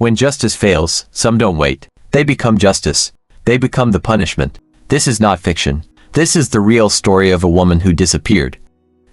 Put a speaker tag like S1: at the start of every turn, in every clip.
S1: When justice fails, some don't wait. They become justice. They become the punishment. This is not fiction. This is the real story of a woman who disappeared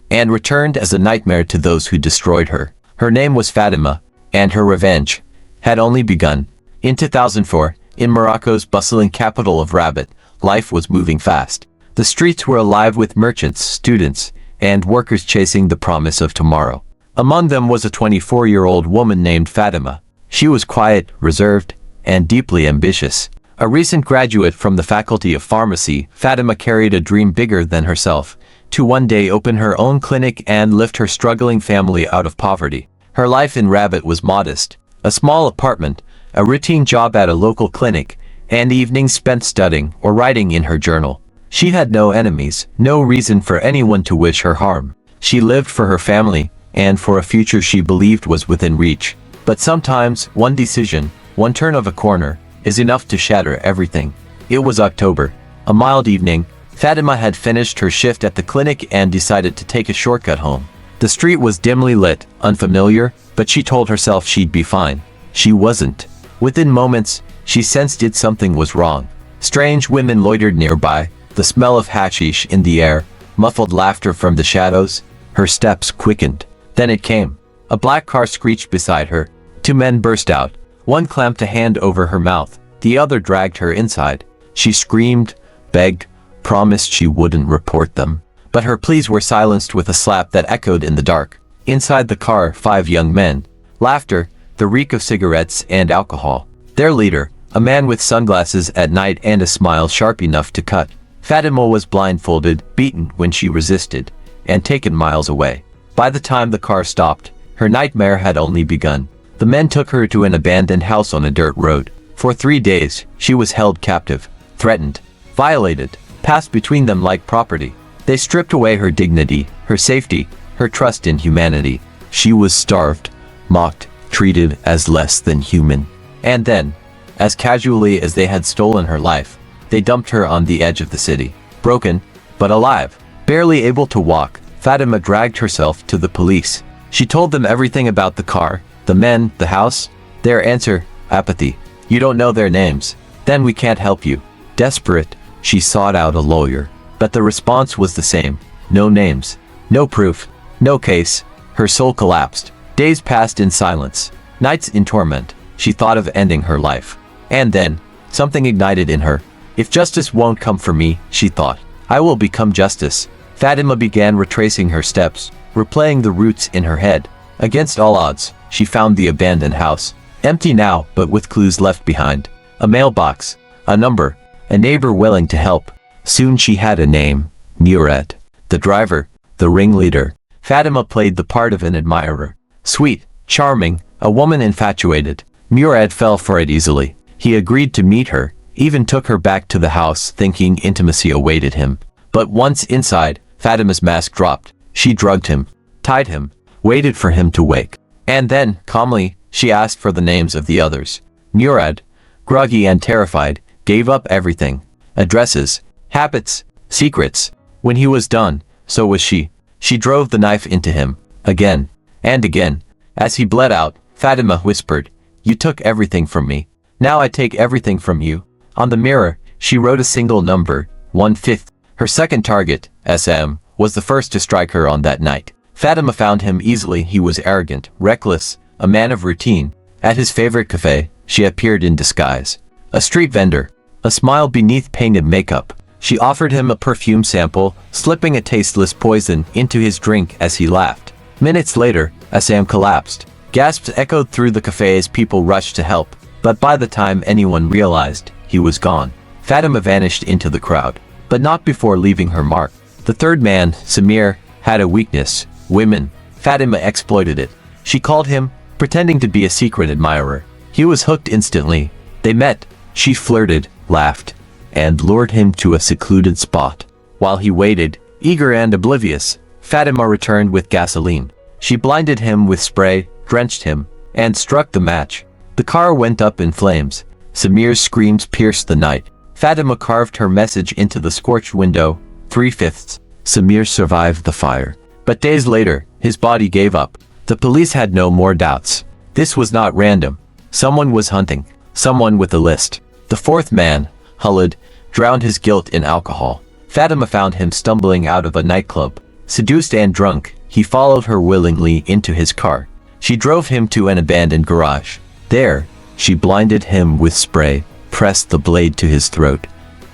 S1: and returned as a nightmare to those who destroyed her. Her name was Fatima, and her revenge had only begun. In 2004, in Morocco's bustling capital of Rabat, life was moving fast. The streets were alive with merchants, students, and workers chasing the promise of tomorrow. Among them was a 24-year-old woman named Fatima. She was quiet, reserved, and deeply ambitious. A recent graduate from the Faculty of Pharmacy, Fatima carried a dream bigger than herself, to one day open her own clinic and lift her struggling family out of poverty. Her life in Rabat was modest. A small apartment, a routine job at a local clinic, and evenings spent studying or writing in her journal. She had no enemies, no reason for anyone to wish her harm. She lived for her family, and for a future she believed was within reach. But sometimes, one decision, one turn of a corner, is enough to shatter everything. It was October. A mild evening. Fatima had finished her shift at the clinic and decided to take a shortcut home. The street was dimly lit, unfamiliar, but she told herself she'd be fine. She wasn't. Within moments, she sensed something was wrong. Strange women loitered nearby, the smell of hashish in the air, muffled laughter from the shadows. Her steps quickened. Then it came. A black car screeched beside her. Two men burst out. One clamped a hand over her mouth. The other dragged her inside. She screamed, begged, promised she wouldn't report them. But her pleas were silenced with a slap that echoed in the dark. Inside the car, 5 young men. Laughter, the reek of cigarettes and alcohol. Their leader, a man with sunglasses at night and a smile sharp enough to cut. Fatima was blindfolded, beaten when she resisted, and taken miles away. By the time the car stopped, her nightmare had only begun. The men took her to an abandoned house on a dirt road. For 3 days, she was held captive, threatened, violated, passed between them like property. They stripped away her dignity, her safety, her trust in humanity. She was starved, mocked, treated as less than human. And then, as casually as they had stolen her life, they dumped her on the edge of the city. Broken, but alive, barely able to walk, Fatima dragged herself to the police. She told them everything about the car, the men, the house. Their answer, apathy. You don't know their names. Then we can't help you. Desperate, she sought out a lawyer. But the response was the same. No names. No proof. No case. Her soul collapsed. Days passed in silence. Nights in torment. She thought of ending her life. And then, something ignited in her. If justice won't come for me, she thought, I will become justice. Fatima began retracing her steps, replaying the routes in her head. Against all odds, she found the abandoned house. Empty now, but with clues left behind. A mailbox. A number. A neighbor willing to help. Soon she had a name. Murad. The driver. The ringleader. Fatima played the part of an admirer. Sweet. Charming. A woman infatuated. Murad fell for it easily. He agreed to meet her, even took her back to the house thinking intimacy awaited him. But once inside, Fatima's mask dropped. She drugged him, tied him, waited for him to wake. And then, calmly, she asked for the names of the others. Murad, groggy and terrified, gave up everything. Addresses, habits, secrets. When he was done, so was she. She drove the knife into him, again, and again. As he bled out, Fatima whispered, You took everything from me. Now I take everything from you. On the mirror, she wrote a single number, 1/5. Her second target, SM, was the first to strike her on that night. Fatima found him easily. He was arrogant, reckless, a man of routine. At his favorite cafe, she appeared in disguise. A street vendor, a smile beneath painted makeup. She offered him a perfume sample, slipping a tasteless poison into his drink as he laughed. Minutes later, SM collapsed. Gasps echoed through the cafe as people rushed to help. But by the time anyone realized, he was gone. Fatima vanished into the crowd. But not before leaving her mark. The third man, Samir, had a weakness. Women. Fatima exploited it. She called him, pretending to be a secret admirer. He was hooked instantly. They met. She flirted, laughed, and lured him to a secluded spot. While he waited, eager and oblivious, Fatima returned with gasoline. She blinded him with spray, drenched him, and struck the match. The car went up in flames. Samir's screams pierced the night. Fatima carved her message into the scorched window, 3/5. Samir survived the fire. But days later, his body gave up. The police had no more doubts. This was not random. Someone was hunting. Someone with a list. The fourth man, Khalid, drowned his guilt in alcohol. Fatima found him stumbling out of a nightclub. Seduced and drunk, he followed her willingly into his car. She drove him to an abandoned garage. There, she blinded him with spray, pressed the blade to his throat,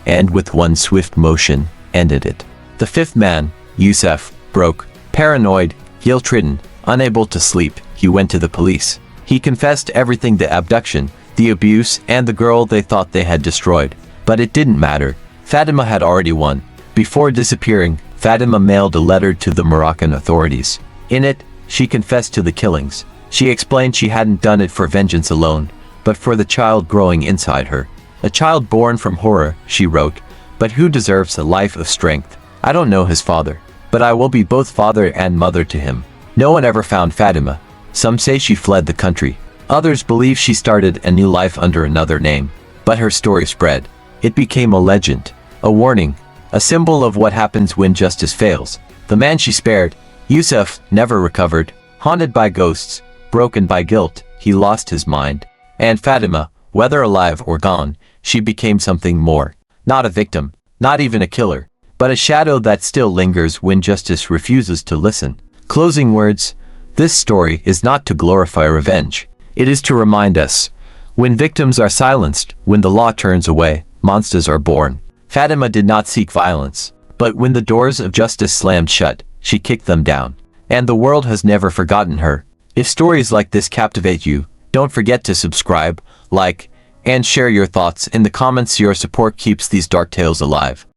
S1: and with one swift motion, ended it. The fifth man, Yusuf, broke, paranoid, guilt-ridden, unable to sleep, he went to the police. He confessed everything: the abduction, the abuse, and the girl they thought they had destroyed. But it didn't matter. Fatima had already won. Before disappearing, Fatima mailed a letter to the Moroccan authorities. In it, she confessed to the killings. She explained she hadn't done it for vengeance alone, but for the child growing inside her. A child born from horror, she wrote, but who deserves a life of strength. I don't know his father, but I will be both father and mother to him. No one ever found Fatima. Some say she fled the country. Others believe she started a new life under another name. But her story spread. It became a legend, a warning, a symbol of what happens when justice fails. The man she spared, Yusuf, never recovered. Haunted by ghosts, broken by guilt, he lost his mind. And Fatima, whether alive or gone, she became something more. Not a victim, not even a killer, but a shadow that still lingers when justice refuses to listen. Closing words. This story is not to glorify revenge. It is to remind us. When victims are silenced, when the law turns away, monsters are born. Fatima did not seek violence, but when the doors of justice slammed shut, she kicked them down. And the world has never forgotten her. If stories like this captivate you, don't forget to subscribe, like, and share your thoughts in the comments. Your support keeps these dark tales alive.